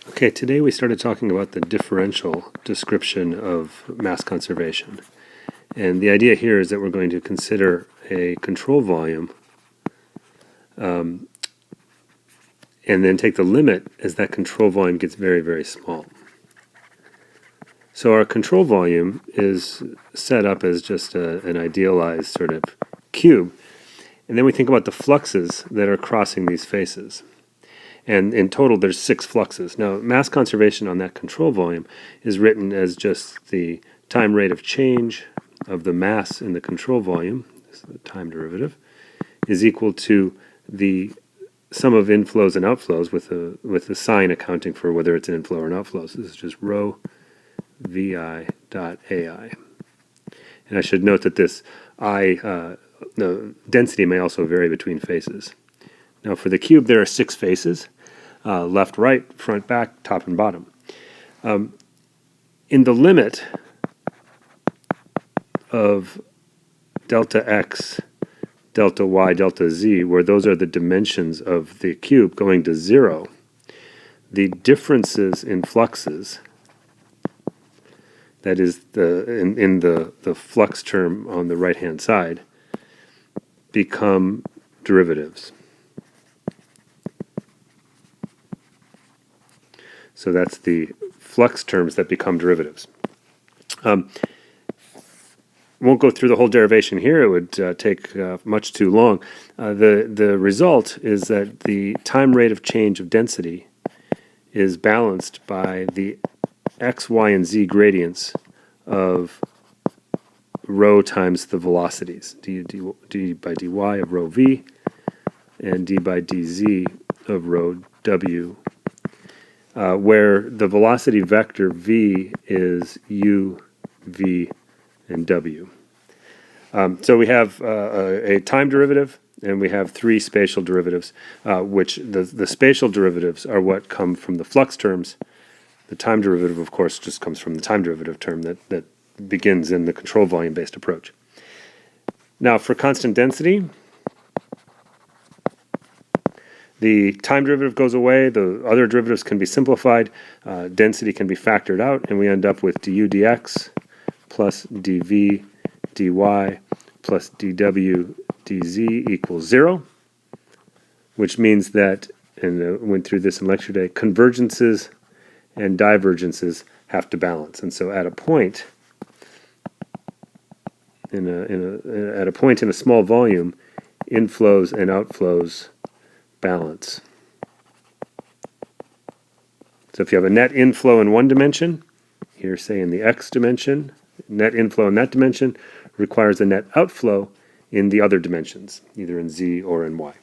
Okay, today we started talking about the differential description of mass conservation. And the idea here is that we're going to consider a control volume and then take the limit as that control volume gets very, very small. So our control volume is set up as just an idealized sort of cube. And then we think about the fluxes that are crossing these faces. And in total, there's 6 fluxes. Now, mass conservation on that control volume is written as just the time rate of change of the mass in the control volume, this is the time derivative, is equal to the sum of inflows and outflows with the sign accounting for whether it's an inflow or an outflow. So this is just rho vi dot ai. And I should note that this the density may also vary between faces. Now, for the cube, there are 6 faces. Left, right, front, back, top, and bottom. In the limit of delta x, delta y, delta z, where those are the dimensions of the cube going to 0, the differences in fluxes, that is in the flux term on the right-hand side, become derivatives. So that's the flux terms that become derivatives. Won't go through the whole derivation here. It would take much too long. The result is that the time rate of change of density is balanced by the x, y, and z gradients of rho times the velocities, d by dy of rho v and d by dz of rho w, where the velocity vector v is u, v, and w. So we have a time derivative, and we have 3 spatial derivatives, which the spatial derivatives are what come from the flux terms. The time derivative, of course, just comes from the time derivative term that begins in the control volume-based approach. Now, for constant density, the time derivative goes away, the other derivatives can be simplified, density can be factored out, and we end up with du dx plus dv dy plus dw dz equals 0, which means that, and I went through this in lecture day, convergences and divergences have to balance. And so at a point in a small volume, inflows and outflows balance. So if you have a net inflow in one dimension, here say in the x dimension, net inflow in that dimension requires a net outflow in the other dimensions, either in z or in y.